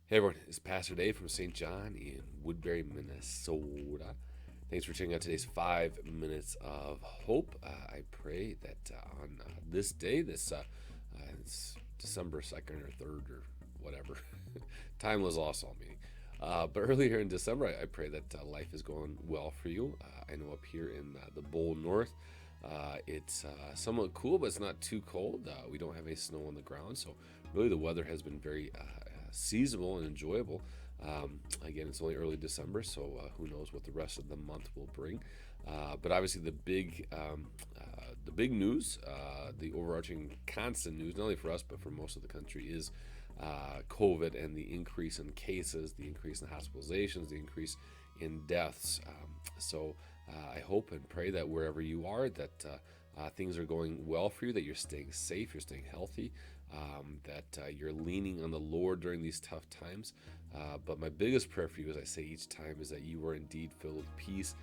Hey everyone, it's Pastor Dave from St. John in Woodbury, Minnesota. Thanks for checking out today's 5 minutes of hope. I pray that on this day, it's December 2nd or 3rd or whatever, time was also meeting. But earlier in December, I pray that life is going well for you. I know up here in the Bowl North, it's somewhat cool, but it's not too cold. We don't have any snow on the ground, so really the weather has been very seasonable and enjoyable. Again, it's only early December, so who knows what the rest of the month will bring. But obviously, the big news, the overarching constant news, not only for us but for most of the country, is COVID and the increase in cases, the increase in hospitalizations, the increase in deaths. So I hope and pray that wherever you are, that things are going well for you, that you're staying safe, you're staying healthy, that you're leaning on the Lord during these tough times. But my biggest prayer for you, as I say each time, is that you are indeed filled with peace,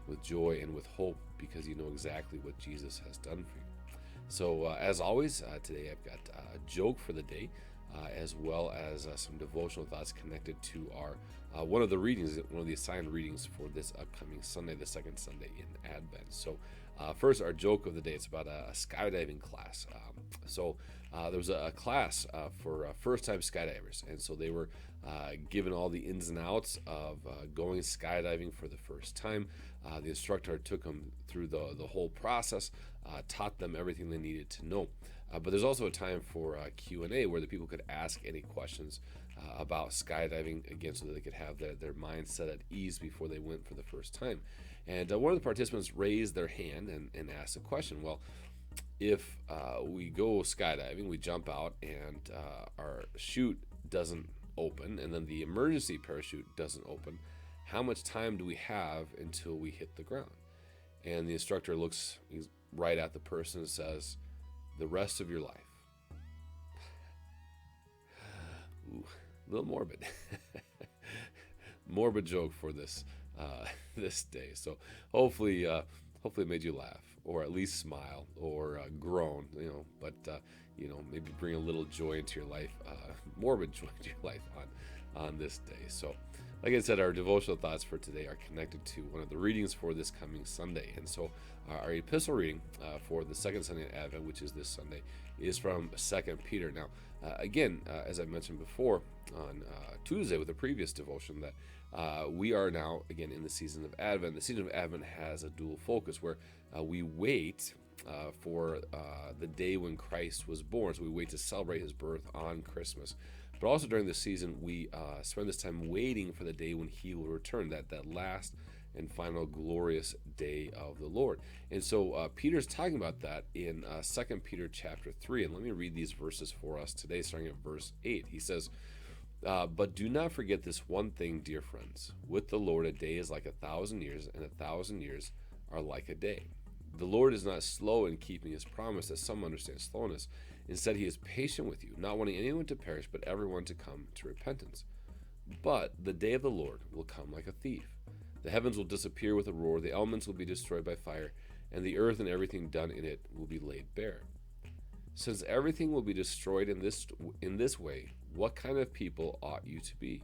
with joy, and with hope, because you know exactly what Jesus has done for you. So as always, today I've got a joke for the day, as well as some devotional thoughts connected to our one of the readings, one of the assigned readings for this upcoming Sunday, the second Sunday in Advent. So first, our joke of the day. It's about a skydiving class. There was a class for first-time skydivers, and so they were given all the ins and outs of going skydiving for the first time. The instructor took them through the whole process, taught them everything they needed to know. But there's also a time for Q&A where the people could ask any questions about skydiving, again, so that they could have their mind set at ease before they went for the first time. And one of the participants raised their hand and asked a question. Well, if we go skydiving, we jump out and our chute doesn't open, and then the emergency parachute doesn't open, how much time do we have until we hit the ground? And the instructor looks right at the person and says, the rest of your life. Ooh, a little morbid. Morbid joke for this this day. So hopefully it made you laugh, or at least smile, or groan. But maybe bring a little joy into your life, morbid joy into your life on this day. So, like I said, our devotional thoughts for today are connected to one of the readings for this coming Sunday. And so our epistle reading for the second Sunday in Advent, which is this Sunday, is from 2 Peter. Now, again, as I mentioned before on Tuesday with the previous devotion, that we are now, again, in the season of Advent. The season of Advent has a dual focus where we wait for the day when Christ was born. So we wait to celebrate his birth on Christmas. But also during this season, we spend this time waiting for the day when he will return, that last and final glorious day of the Lord. And so Peter's talking about that in 2 Peter chapter 3. And let me read these verses for us today, starting at verse 8. He says, but do not forget this one thing, dear friends. With the Lord, a day is like 1,000 years, and 1,000 years are like a day. The Lord is not slow in keeping his promise, as some understand slowness. Instead, he is patient with you, not wanting anyone to perish, but everyone to come to repentance. But the day of the Lord will come like a thief. The heavens will disappear with a roar, the elements will be destroyed by fire, and the earth and everything done in it will be laid bare. Since everything will be destroyed in this way, what kind of people ought you to be?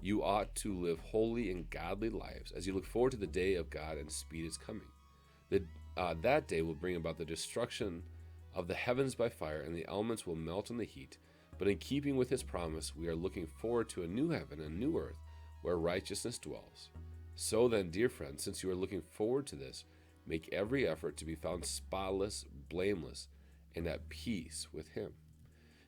You ought to live holy and godly lives as you look forward to the day of God and speed its coming. That day will bring about the destruction of the heavens by fire, and the elements will melt in the heat. But in keeping with his promise, we are looking forward to a new heaven and a new earth where righteousness dwells. So then, dear friends, since you are looking forward to this, make every effort to be found spotless, blameless, and at peace with him.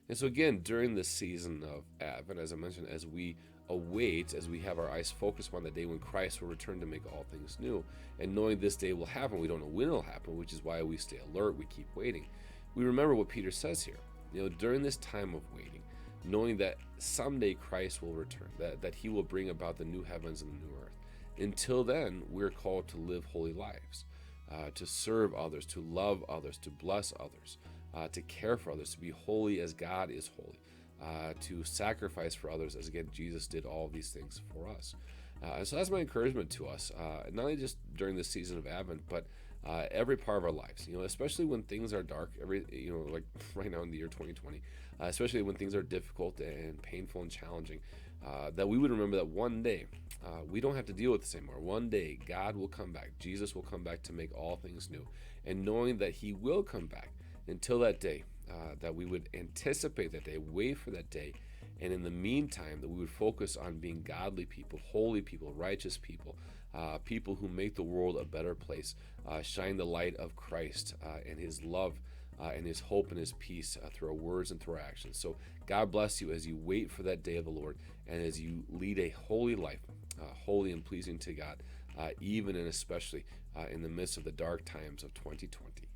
And so again, during this season of Advent, as I mentioned, as we await, as we have our eyes focused upon the day when Christ will return to make all things new, and knowing this day will happen, we don't know when it'll happen, which is why we stay alert, we keep waiting. We remember what Peter says here. During this time of waiting, knowing that someday Christ will return, that he will bring about the new heavens and the new earth. Until then, we're called to live holy lives, to serve others, to love others, to bless others, to care for others, to be holy as God is holy, to sacrifice for others, as again Jesus did all of these things for us. So that's my encouragement to us, not only just during this season of Advent, but every part of our lives. Especially when things are dark. Like right now in the year 2020, especially when things are difficult and painful and challenging. That we would remember that one day we don't have to deal with this anymore. One day God will come back. Jesus will come back to make all things new. And knowing that He will come back, until that day, that we would anticipate that day, wait for that day, and in the meantime, that we would focus on being godly people, holy people, righteous people, people who make the world a better place, shine the light of Christ and His love and His hope and His peace through our words and through our actions. So God bless you as you wait for that day of the Lord and as you lead a holy life, holy and pleasing to God, even and especially in the midst of the dark times of 2020.